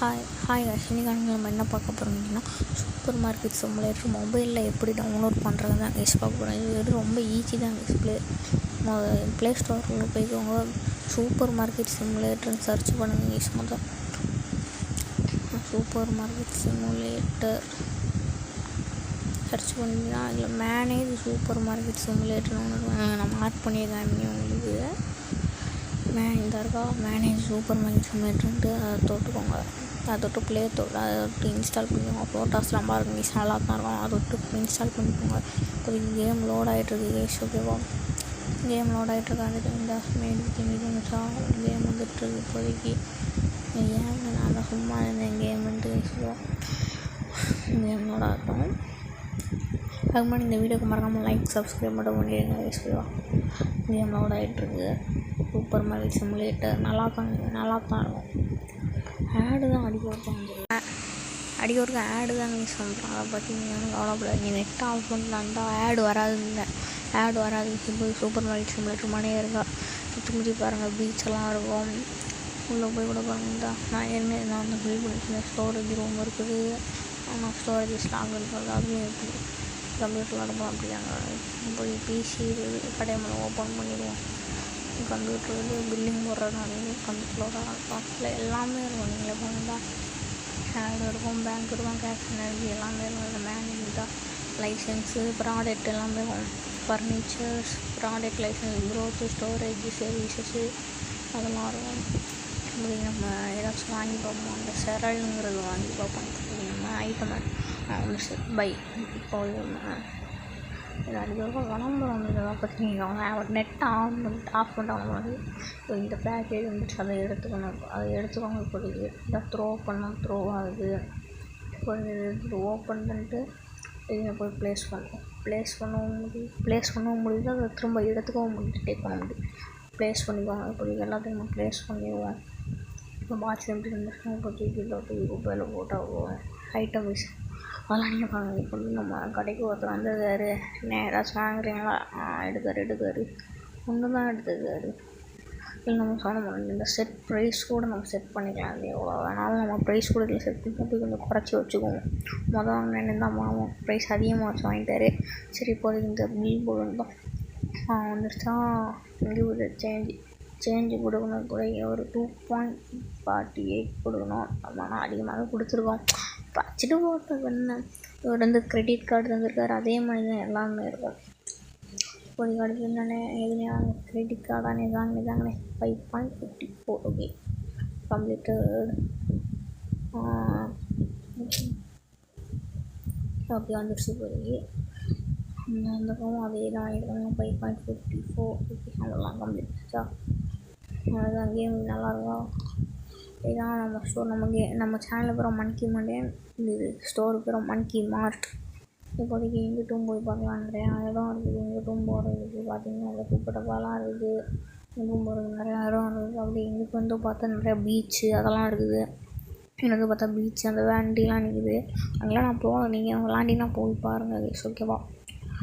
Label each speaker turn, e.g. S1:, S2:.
S1: Hi இன்னைக்கு நம்ம என்ன பார்க்க போகிறோம் அப்படின்னா சூப்பர் மார்க்கெட் சிமுலேட்டர் மொபைலில் எப்படி டவுன்லோட் பண்ணுறது தான் கைஸ் பார்க்க போகிறோம். இது ரொம்ப ஈஸி தான் கைஸ். ப்ளே ஸ்டோரில் போய்க்கோங்க, சூப்பர் மார்க்கெட் சிமுலேட்டர்னு சர்ச் பண்ணுங்க கைஸ். மொதல் சூப்பர் மார்க்கெட் சிமுலேட்டர் சர்ச் பண்ணிங்கன்னா அதில் மேனேஜ் சூப்பர் மார்க்கெட் சிமுலேட்டர்னு ஒன்று நான் மார்க் பண்ணியிருக்கேன் உங்களுக்கு. இந்த இருக்கா மேனேஜ் சூப்பர் மார்க்கெட் சிமுலேட்டர்ன்ட்டு அதை தொட்டுக்கோங்க. அதை தொட்டு அதை தொட்டு இன்ஸ்டால் பண்ணிக்கோங்க. ஃபோட்டோஸ்லாம் பாருங்க கைஸ், நல்லா தான் இருக்கும். அதை தொட்டு இன்ஸ்டால் பண்ணிக்கோங்க. இப்போதைக்கு கேம் லோட் ஆகிட்டுருக்கு கைஸ். ஓகேவா, கேம் லோட் ஆகிட்டுருக்காது. இந்த மீடியா கேம் வந்துட்டுருக்கு இப்போதைக்கு. ஏன் நான் தான் சும்மா இருந்தேன் கேமுன்ட்டு கைஸ்வா. கேம் லோட் ஆகட்டும். அதுக்கு முன்னாடி இந்த வீடியோக்கு மறக்காமல் லைக் சப்ஸ்கிரைப் மட்டும் பண்ணிடுங்க கைஸ்வா. கேம் லோட் ஆகிட்டுருக்கு. சூப்பர் மார்க்கெட் சிமுலேட்டர் நல்லா தான் இருக்கும். ஆடு தான் அடிக்க ஆடு தான் நீங்கள் சொல்கிறோம். அதை பார்த்தீங்கன்னா கவலைப்படாது. நீங்கள் நெட் ஆஃப் பண்ணலான்டா ஆடு வராது. சூப்பர் மார்க்கெட் சிமுலேட்டர் மணியே இருக்கா சுற்றி பாருங்கள். பீச்செல்லாம் இருக்கும். உள்ளே போய் கூட பாருங்கடா. நான் வந்து பில் பண்ணிக்கிறேன். ஸ்டோரேஜ் ரூம் இருக்குது. ஆனால் ஸ்டோரேஜ் ஸ்லாக் இருக்கிறது அதுவும் இருக்குது. கம்ப்யூட்டர் விளாடுவோம் அப்படியாங்க. போய் பிசி கடையை ஓப்பன் பண்ணிடுவோம். கம்ப்யூட்டர் வந்து பில்லிங் போடுறதுனால கம்ப்யூட்டரோட பாக்ஸில் எல்லாமே இருக்கும். நீங்களே போனதா ஆடு இருக்கும், பேங்க் இருக்கும், கேஷ் எனர்ஜி எல்லாமே இருக்கும். இல்லை மேனேஜ்மெண்ட்டாக லைசன்ஸு ப்ராடக்ட் எல்லாமே இருக்கும். Furnitures product licence growth storage services அதெல்லாம் இருக்கும். இப்படி நம்ம ஏதாச்சும் வாங்கி பார்ப்போம். அந்த செரல்ங்கிறது வாங்கி பார்ப்போம். நம்ம ஐட்டமை பை இப்போ அடிக்கிறோம் விளம்பரம் இதெல்லாம் பார்த்தீங்கன்னா நெட் ஆஃப் பண்ணிட்டு வந்து இப்போ இந்த பேக்கேஜ் வந்துட்டு அதை எடுத்துக்கோங்க. இப்போதைக்கு இதை த்ரோ ஆகுது. இப்போ இது ஓப்பன் பண்ணிட்டு இதை போய் ப்ளேஸ் பண்ணவும் முடியுது. அதை திரும்ப எடுத்துக்கவும் முடியுது, டேக் பண்ண முடியும். ப்ளேஸ் பண்ணிக்கோங்க. இப்போதைக்கு எல்லாத்தையும் நம்ம ப்ளேஸ் பண்ணிடுவோம். இப்போ பாக்ஸ் எப்படி இருந்துச்சுன்னா இப்போ தூக்கி குப்பையில் போட்டால் ஐட்டம் மிஸ் அதெல்லாம் நீங்கள் பாருங்கள். இப்போ வந்து நம்ம கடைக்கு ஒருத்தர் வந்திருக்காரு. ஏதாச்சும் வாங்குறீங்களா? எடுக்காரு ஒன்று தான் எடுத்துக்காரு. இல்லை நம்ம சொல்ல முடியும். இந்த செட் ப்ரைஸ் கூட நம்ம செட் பண்ணிக்கலாம். அது எவ்வளோ வேணாலும் நம்ம ப்ரைஸ் கூட இதில் செட் பண்ணி கொஞ்சம் குறைச்சி வச்சுக்கோங்க. மொதல் வாங்கினேன்னு தான் மாமா ப்ரைஸ் அதிகமாக வச்சு வாங்கிட்டாரு. சரி இப்போதைக்கு இந்த பில் போடுறோம் வந்துருச்சா. இங்கே ஒரு சேஞ்சு கொடுக்கணும். கூட ஒரு 2.48 கொடுக்கணும். ஆனால் அதிகமாக கொடுத்துருக்கோம். வச்சுட்டு போட்டது என்ன. இவர் வந்து கிரெடிட் கார்டு தந்திருக்காரு. அதே மாதிரி தான் எல்லாமே இருக்கும். இப்போதைக்கு அடுத்து என்னென்ன எதுலையா கிரெடிட் கார்டானே தாங்கண்ணே 5.54. Okay completed. ஓகே வந்துடுச்சு. இப்போதைக்கு அந்த பக்கம் அதே தான் இருக்காங்க. 5.54. ஓகே அதெல்லாம் கம்ப்ளீட்டா. அதுதான் கேம் நல்லாயிருக்கும். இதான் நம்ம ஸ்டோர். நம்ம சேனலுக்கு அப்புறம் மன்கி மண்டே இது ஸ்டோருக்கு அப்புறம் மன்கி மார்ட். இப்போதைக்கு இங்கிட்டும் போய் பார்க்கலாம். நிறையா இடம் இருக்குது. இங்கிட்டும் போகிறதுக்கு பார்த்தீங்கன்னா அதில் கூப்பிட்டப்பாலாம் இருக்குது. இங்கும் போகிறதுக்கு நிறையா இடம் இருக்குது. அப்படி எங்களுக்கு வந்து பார்த்தா நிறையா பீச்சு அதெல்லாம் இருக்குது. எனக்கு பார்த்தா பீச்சு அந்த வேண்டிலாம் நிற்குது. அங்கெல்லாம் நான் போவேன். நீங்கள் விளாண்டினா போய் பாருங்கள். ஓகேவா.